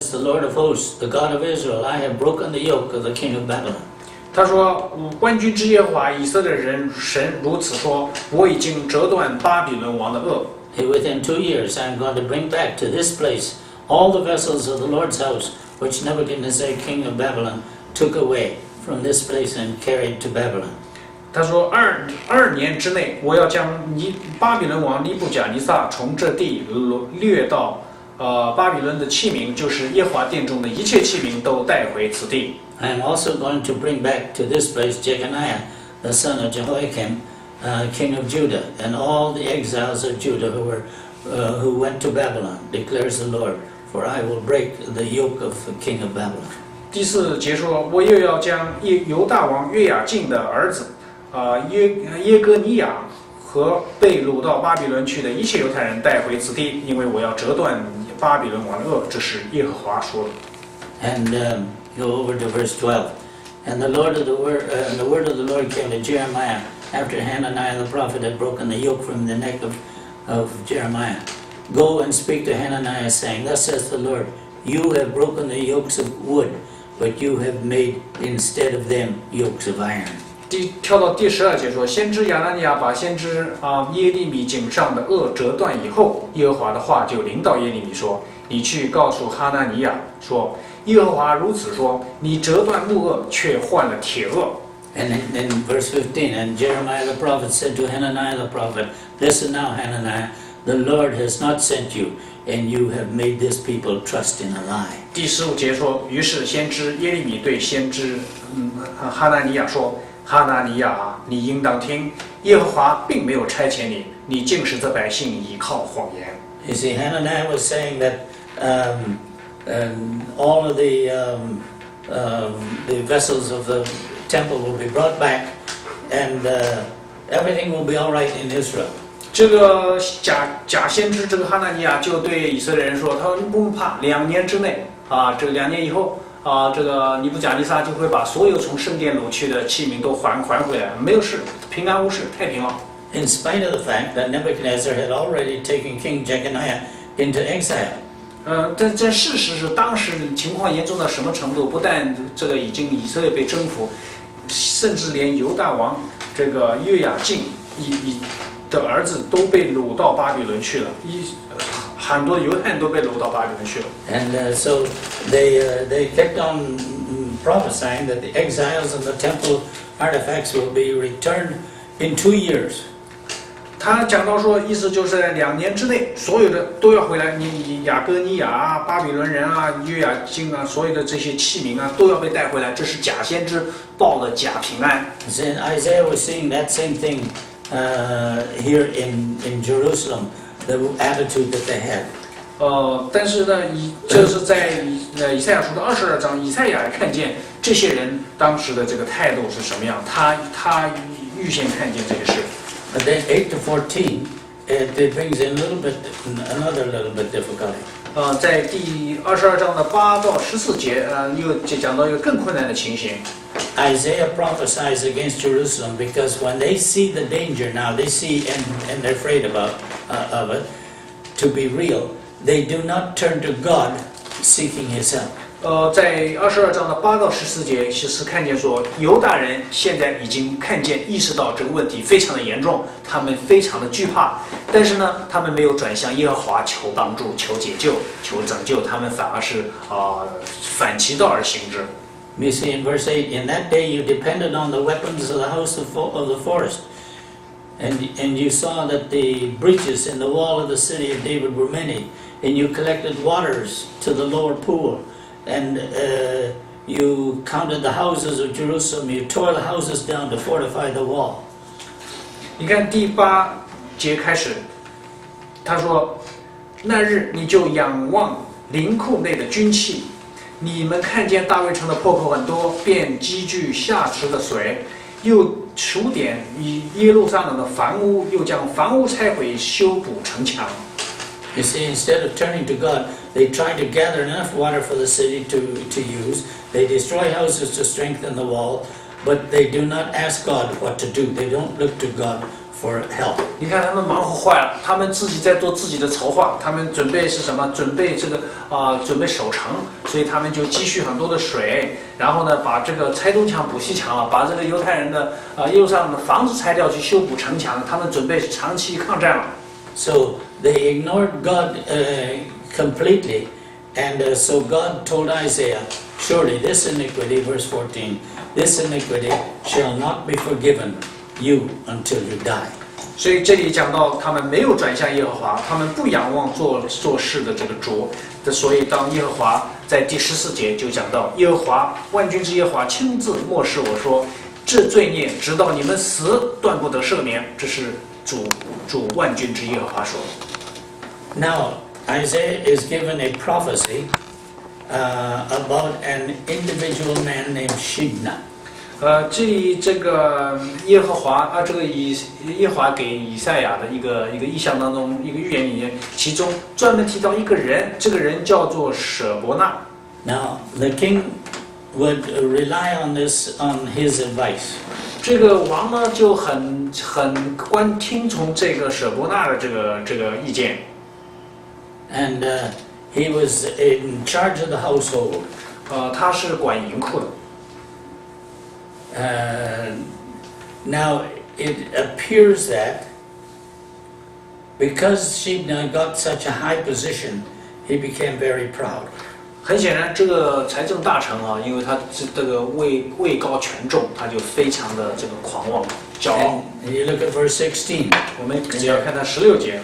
The Lord of hosts, the God of Israel, I have broken the yoke of the king of Babylon. 他说：“万军之耶和华以色列人神如此说：我已经折断巴比伦王的轭。” Within 2 years, I am going to bring back to this place all the vessels of the Lord's house, which Nebuchadnezzar, king of Babylon, took away from this place and carried to Babylon. 他说二年之内，我要将巴比伦王尼布甲尼撒从这地掠到巴比伦的器皿，就是耶和华殿中的一切器皿，都带回此地。I am also going to bring back to this place Jeconiah, the son of Jehoiakim, king of Judah, and all the exiles of Judah who went to Babylon, declares the Lord, for I will break the yoke of the king of Babylon. 第4节说：“我又要将犹大王约雅敬的儿子耶哥尼亚和被掳到巴比伦去的一切犹太人带回此地，因为我要折断巴比伦王的轭。”这是耶和华说的。And go over to verse 12. And the word of the Lord came to Jeremiah after Hananiah the prophet had broken the yoke from the neck of Jeremiah. Go and speak to Hananiah, saying, Thus says the Lord, you have broken the yokes of wood, but you have made instead of them yokes of iron. 跳到第12节说，先知亚拿尼亚把先知耶利米颈上的轭折断以后，耶和华的话就临到耶利米说：“你去告诉哈拿尼亚说，耶和华如此说：你折断木轭，却换了铁轭。” And in verse 15, and Jeremiah the prophet said to Hananiah the prophet, Listen now, Hananiah, the Lord has not sent you, and you have made this people trust in a lie. 第15节说，于是先知耶利米对先知哈拿尼亚说：“哈拿尼亚啊，你应当听，耶和华并没有差遣你，你竟使这百姓倚靠谎言。” You see, Hananiah was saying that all of the vessels of the temple will be brought back, and everything will be all right in Israel. 这个假先知这个哈拿尼亚就对以色列人说：“他说你不用怕，2年之内这2年以后这个尼布甲尼撒就会把所有从圣殿掳去的器皿都还回来，没有事，平安无事，太平了。” In spite of the fact that Nebuchadnezzar had already taken King Jeconiah into exile. 但事实是当时情况严重到什么程度？不但这个已经以色列被征服，甚至连犹大王这个约雅敬的儿子都被掳到巴比伦去了，很多犹太人都被掳到巴比伦去了。And so they kept on prophesying that the exiles and the temple artifacts will be returned in 2 years. 他讲到说，意思就是在2年之内，所有的都要回来。你雅各尼亚巴比伦人约雅敬所有的这些器皿都要被带回来。这是假先知报的假平安。And Isaiah was seeing that same thing here in Jerusalem, the attitude that they had. 但是呢，就是在以赛亚书的22章，以赛亚看见这些人当时的这个态度是什么样，他预先看见这个事。But then 8 to 14, it brings in another little bit difficulty. 在第22章的8到14节，又讲到一个更困难的情形。Isaiah prophesies against Jerusalem because when they see the danger now, they see and they're afraid of it to be real. They do not turn to God seeking His help. 在22章的8到14节，是看见说犹大人现在已经意识到这个问题非常的严重，他们非常的惧怕，但是呢，他们没有转向耶和华求帮助、求解救、求拯救，他们反而是反其道而行之。You see in verse 8, in that day you depended on the weapons of the house of the forest, and you saw that the breaches in the wall of the city of David were many, and you collected waters to the lower pool, and you counted the houses of Jerusalem, you tore the houses down to fortify the wall. 你看第8节开始，他说：“那日你就仰望灵库内的军器，你们看见大卫城的破口很多，便积聚下池的水，又数点耶路撒冷的房屋，又将房屋拆毁，修补城墙。” You see, instead of turning to God, they try to gather enough water for the city to use. They destroy houses to strengthen the wall, but they do not ask God what to do. They don't look to God for help. 你看他们忙活坏了，他们自己在做自己的筹划，他们准备是什么？准备准备守城，所以他们就积蓄很多的水，然后呢，把这个拆东墙补西墙了，把这个犹太人的耶路撒冷的房子拆掉去修补城墙，他们准备是长期抗战了。So they ignored God completely, and so God told Isaiah, "Surely this iniquity," verse 14, "this iniquity shall not be forgiven you until you die." 所以这里讲到他们没有转向耶和华，他们不仰望做事的这个主，所以当耶和华在第14节就讲到，耶和华万军之耶和华亲自漠视我说，这罪孽直到你们死断不得赦免，这是主万军之耶和华说。Now Isaiah is given a prophecy about an individual man named Shebna. 这个耶和华这个耶和华给以赛亚的一个意象当中，一个预言里面，其中专门提到一个人，这个人叫做舍伯那。Now the king would rely on his advice. 这个王呢就很听从这个舍伯那的这个意见。And he was in charge of the household. 他是管银库的。Now it appears that because Shebna got such a high position, he became very proud. 很显然，这个财政大臣啊，因为他这个位高权重，他就非常的这个狂妄、骄傲。And you look at verse 16. 我们只要看他16节。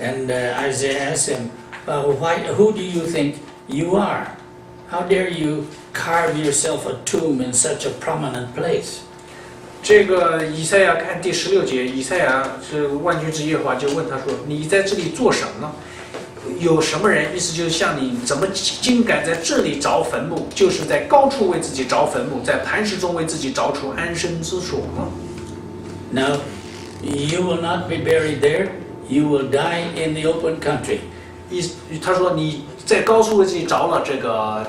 And Isaiah asked him, "Who do you think you are? How dare you carve yourself a tomb in such a prominent place?" 这个以赛亚看第16节，以赛亚是万军之耶和华就问他说：“你在这里做什么呢？有什么人？意思就是像你怎么竟敢在这里凿坟墓，就是在高处为自己凿坟墓，在磐石中为自己凿出安身之所呢？” Now, you will not be buried there. You will die in the open country. 他说你在高处为自己凿了这个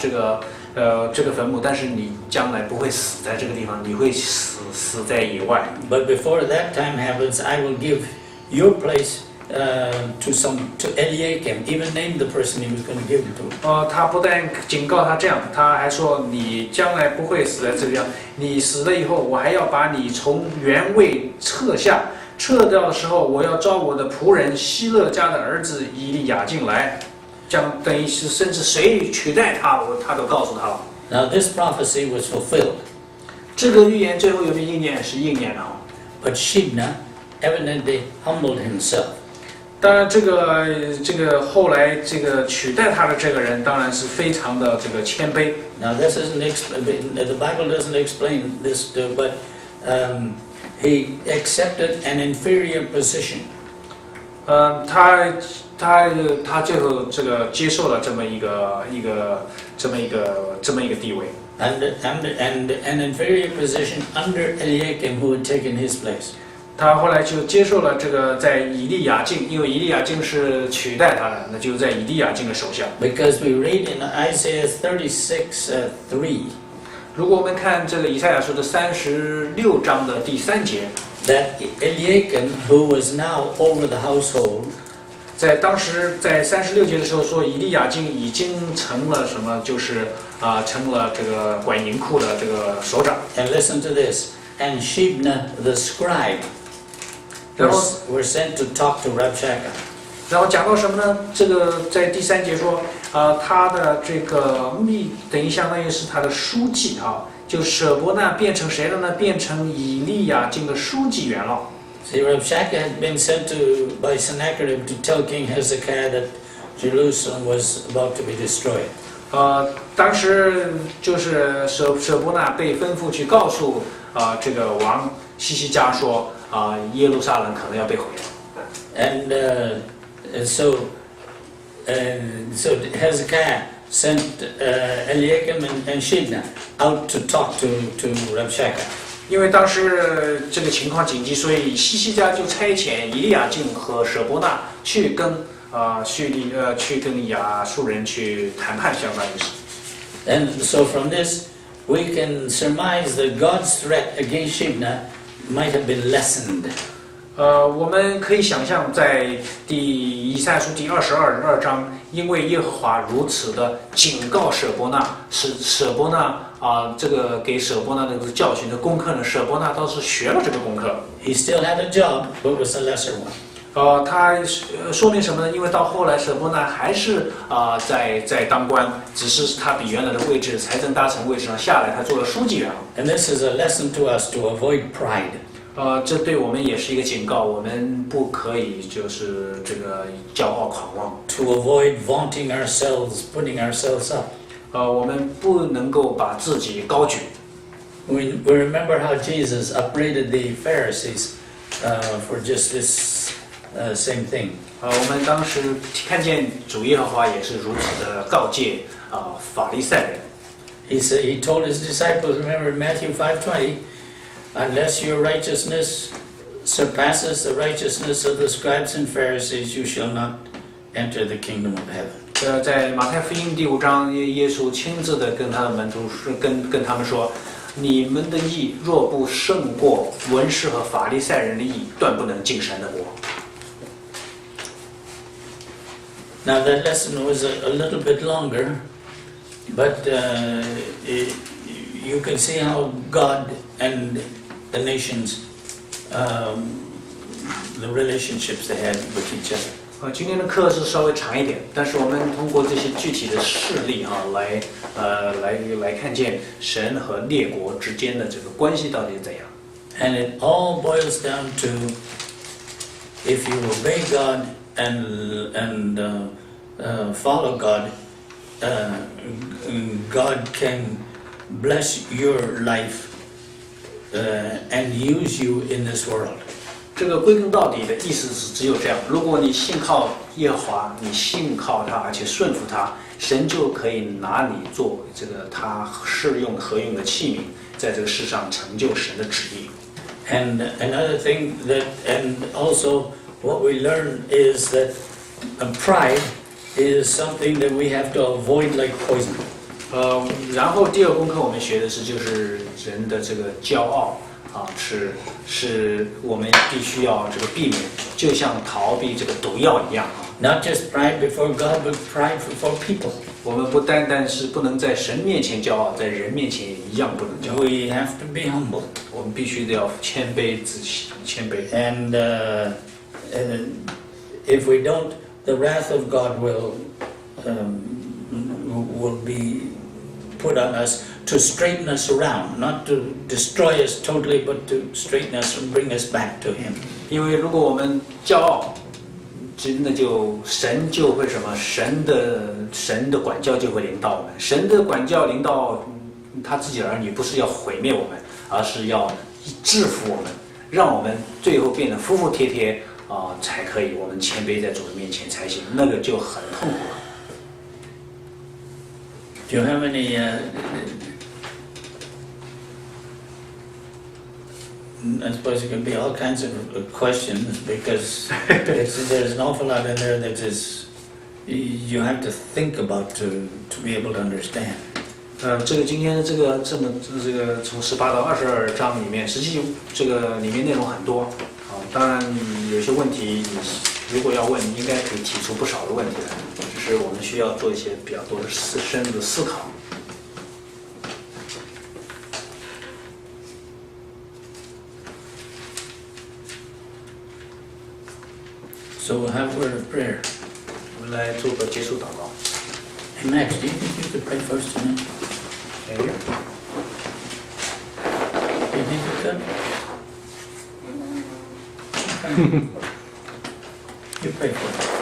坟墓，但是你将来不会死在这个地方，你会死在野外。But before that time happens, I will give your place to Eliakim. Even name the person he was going to give it to. 他不但警告他这样，他还说你将来不会死在这个地方，你死了以后，我还要把你从原位撤下。撤掉的时候，我要招我的仆人希勒家的儿子以利亚进来，将等于是甚至谁取代他，他都告诉他了。Now this prophecy was fulfilled. 这个预言最后有没有应验？是应验了。But Shebna evidently humbled himself. 当然，这个后来这个取代他的这个人，当然是非常的这个谦卑。Now this isn't the Bible doesn't explain this, but he accepted an inferior position. 他最后这个接受了这么一个地位。And an inferior position under Eliakim, who had taken his place. 他后来就接受了这个在以利亚敬，因为以利亚敬是取代他的，那就在以利亚敬的手下。Because we read in Isaiah 36:3. 如果我们看这个以赛亚书的36章的第3节， that Eliakim, who was now over the household, 在当时在36节的时候说，以利亚敬已经成了什么？就是成了这个管银库的这个首长。and listen to this, and Shebna the scribe were sent to talk to Rabshakeh. 然后讲到什么呢？这个在第3节说，他的这个等于相当于是他的书记啊，就舍伯那变成谁了呢？变成以利亚敬的书记员了。See, Rabshakeh had been sent by Sennacherib to tell King Hezekiah that Jerusalem was about to be destroyed. 当时就是舍伯那被吩咐去告诉这个王西西家说，耶路撒冷可能要被毁了。And so Hezekiah sent Eliakim and Shebna out to talk to Rabshakeh. 因为当时这个情况紧急，所以西西家就差遣以利亚敬和舍伯那去跟亚述人去谈判，相当于是。And so from this, we can surmise that God's threat against Shebna might have been lessened. 我们可以想象，在以赛亚书第22章，因为耶和华如此的警告舍伯那，使舍伯那这个给舍伯那这个教训的功课呢，舍伯那倒是学了这个功课。He still had a job, but was a lesser one. 他说明什么呢？因为到后来舍伯那还是在当官，只是他比原来的位置财政大臣位置上下来，他做了书记员。And this is a lesson to us to avoid pride. 这对我们也是一个警告，我们不可以就是这个骄傲狂妄。To avoid vaunting ourselves, putting ourselves up. 我们不能够把自己高举。We remember how Jesus upbraided the Pharisees for just this same thing. 我们当时看见主耶和华也是如此的告诫法利赛人。He told his disciples, remember Matthew 5:20, unless your righteousness surpasses the righteousness of the scribes and Pharisees, you shall not enter the kingdom of heaven. 在马太福音第5章，耶稣亲自的跟他的门徒跟他们说，你们的义若不胜过文士和法利赛人的义，断不能进神的国。Now that lesson was a little bit longer, but you can see how God and the nations, the relationships they had with each other. 今天的课是稍微长一点，但是我们通过这些具体的事例来看见神和列国之间的这个关系到底是怎样。And it all boils down to if you obey God and follow God, God can bless your life and use you in this world. 这个归根到底的意思是只有这样：如果你信靠耶和华，你信靠他，而且顺服他，神就可以拿你做这个他合用的器皿，在这个世上成就神的旨意。And another thing and also what we learn is that pride is something that we have to avoid like poison. 然后第二功课我们学的就是人的这个骄傲。是我们必须要这个避免，就像逃避这个毒药一样。Not just pride before God, but pride before people. 我们不单单是不能在神面前骄傲，在人面前也一样不能骄傲。We have to be humble. 我们必须得要谦卑自己，谦卑。And if we don't, the wrath of God will be put on us to straighten us around, not to destroy us totally, but to straighten us and bring us back to Him. 因为如果我们骄傲，真的神就会什么？神的管教就会临到我们。神的管教临到他自己的儿女，不是要毁灭我们，而是要制服我们，让我们最后变得服服帖帖才可以。我们谦卑在主的面前才行，那个就很痛苦了。Do you have any? I suppose it could be all kinds of questions because there's an awful lot in there that is you have to think about to be able to understand. 这个今天这个从18到22章里面，实际这个里面内容很多当然有些问题你如果要问，应该可以提出不少的问题来，只是我们需要做一些比较多的深入的思考。So we'll have a word of prayer. 我们来做个结束祷告。Hey Max, do you think you could pray first tonight? Can you? Do you think you could? You pray for me.